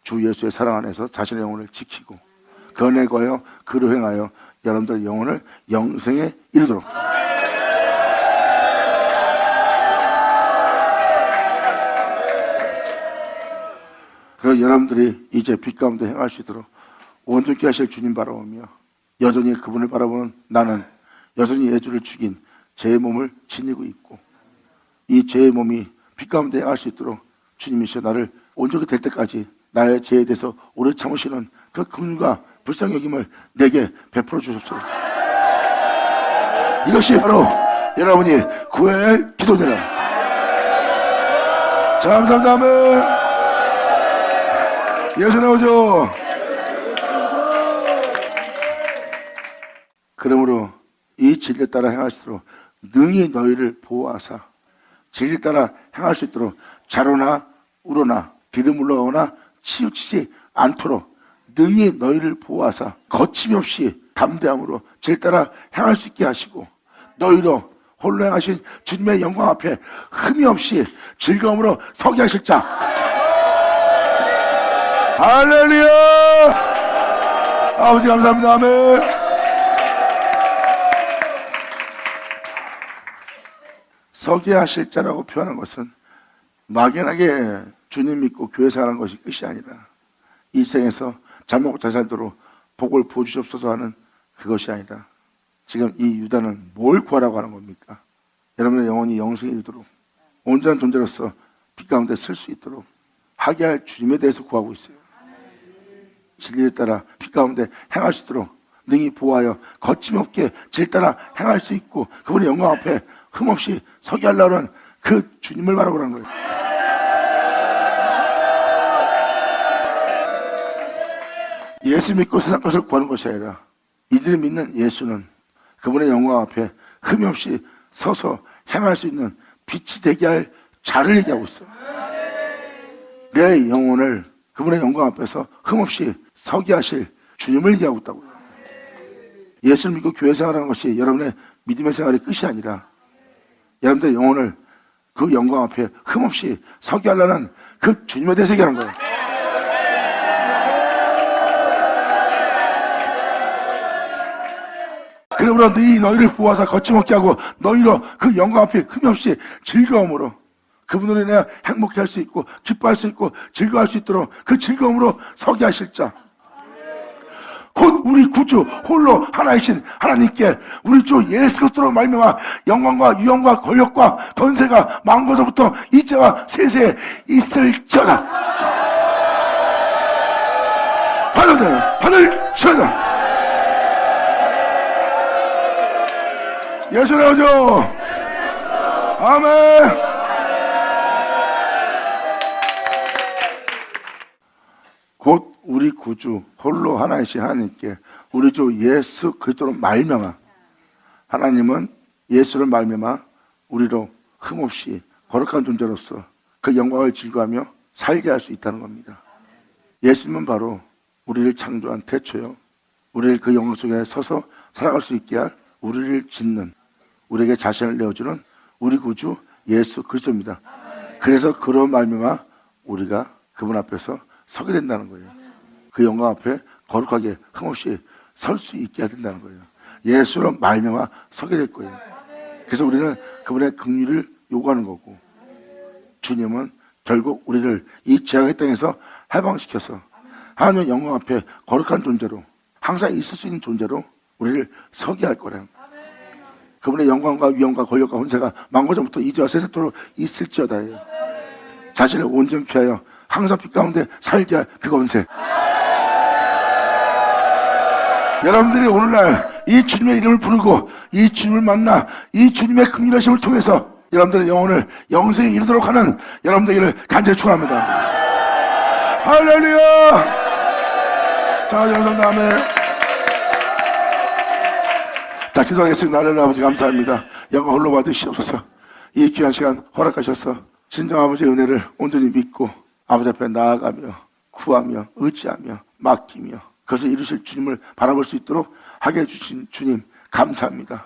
주 예수의 사랑 안에서 자신의 영혼을 지키고 그 은혜에 거하여 그로 행하여 여러분들의 영혼을 영생에 이르도록. 그리고 여러분들이 이제 빛 가운데 행할 수 있도록 온전케 하실 주님 바라보며 여전히 그분을 바라보는 나는 여전히 예주를 죽인 죄의 몸을 지니고 있고 이 죄의 몸이 빛 가운데 행할 수 있도록 주님이시여 나를 온전히 될 때까지 나의 죄에 대해서 오래 참으시는 그 긍휼과 불쌍히 여김을 내게 베풀어 주십시오. 이것이 바로 여러분이 구해야 할 기도니라. 자, 감사합니다. 아멘. 예수 나오죠. 그러므로 이 진리에 따라 행할 수 있도록 능히 너희를 보호하사 진리에 따라 행할 수 있도록 자로나 우로나 뒤로 물러오나 치우치지 않도록 능히 너희를 보호하사 거침없이 담대함으로 진리에 따라 행할 수 있게 하시고 너희로 홀로 행하신 주님의 영광 앞에 흠이 없이 즐거움으로 서게 하실 자. 할렐루야. 아버지 감사합니다. 아멘. 서게 하실 자라고 표현한 것은 막연하게 주님 믿고 교회 생활하는 것이 끝이 아니라 이 생에서 잘 먹고 잘 살도록 복을 부어주시옵소서 하는 그것이 아니라 지금 이 유다는 뭘 구하라고 하는 겁니까? 여러분의 영혼이 영생에 이르도록 온전한 존재로서 빛 가운데 쓸 수 있도록 하게 할 주님에 대해서 구하고 있어요. 진리를 따라 빛 가운데 행할 수 있도록 능히 보호하여 거침없게 질 따라 행할 수 있고 그분의 영광 앞에 흠없이 서게 하려는 그 주님을 바라보라는 거예요. 예수 믿고 세상 것을 구하는 것이 아니라 이들이 믿는 예수는 그분의 영광 앞에 흠이 없이 서서 행할 수 있는 빛이 되게 할 자를 얘기하고 있어요. 내 영혼을 그분의 영광 앞에서 흠없이 서게 하실 주님을 얘기하고 있다고요. 예수를 믿고 교회 생활하는 것이 여러분의 믿음의 생활의 끝이 아니라 여러분들의 영혼을 그 영광 앞에 흠없이 서게 하려는 그 주님에 대해서 얘기하는 거예요. 그러므로 너희를 보아서 거침없게 하고 너희로 그 영광 앞에 흠없이 즐거움으로 그분으로 인해 행복해 할 수 있고 기뻐할 수 있고 즐거워할 수 있도록 그 즐거움으로 서게 하실 자 곧 우리 구주 홀로 하나이신 하나님께 우리 주 예수 그리스도로 말미암아 영광과 위엄과 권력과 권세가 만고서부터 이제와 세세에 있을지어다. 받을지어다. 예수 나오죠. 아멘. 곧 우리 구주 홀로 하나이신 하나님께 우리 주 예수 그리스도로 말미암아 하나님은 예수를 말미암아 우리로 흠없이 거룩한 존재로서 그 영광을 즐거워하며 살게 할 수 있다는 겁니다. 예수님은 바로 우리를 창조한 태초요, 우리를 그 영광 속에 서서 살아갈 수 있게 할 우리를 짓는, 우리에게 자신을 내어주는 우리 구주 예수 그리스도입니다. 그래서 그로 말미암아 우리가 그분 앞에서 서게 된다는 거예요. 그 영광 앞에 거룩하게 흠없이 설 수 있게 해야 된다는 거예요. 예수로 말미암아 서게 될 거예요. 그래서 우리는 그분의 긍휼을 요구하는 거고, 주님은 결국 우리를 이 죄악의 땅에서 해방시켜서 하나님의 영광 앞에 거룩한 존재로 항상 있을 수 있는 존재로 우리를 서게 할 거라는 거예요. 그분의 영광과 위엄과 권력과 권세가 만고전부터 이제와 세세토록 있을지어다예요. 자신을 온전케 하여 항상 빛 가운데 살게 할 그 권세. 여러분들이 오늘날 이 주님의 이름을 부르고 이 주님을 만나 이 주님의 긍휼하심을 통해서 여러분들의 영혼을 영생에 이르도록 하는 여러분들에게 간절히 축원합니다. 할렐루야. 자, 영상 다음에 자, 기도하겠습니다. 하나님 아버지 감사합니다. 영광 홀로 받으시옵소서. 이 귀한 시간 허락하셔서 진정 아버지의 은혜를 온전히 믿고 아버지 앞에 나아가며 구하며 의지하며 맡기며 그것을 이루실 주님을 바라볼 수 있도록 하게 해주신 주님 감사합니다.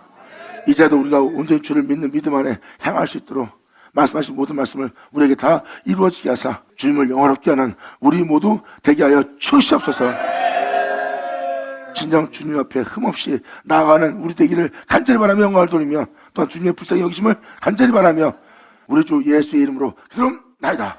이제도 우리가 온전히 주를 믿는 믿음 안에 향할 수 있도록 말씀하신 모든 말씀을 우리에게 다 이루어지게 하사 주님을 영화롭게 하는 우리 모두 되게 하여 주시옵소서. 진정 주님 앞에 흠없이 나아가는 우리 되기를 간절히 바라며 영광을 돌리며 또한 주님의 불쌍히 여기심을 간절히 바라며 우리 주 예수의 이름으로 기도합나이다.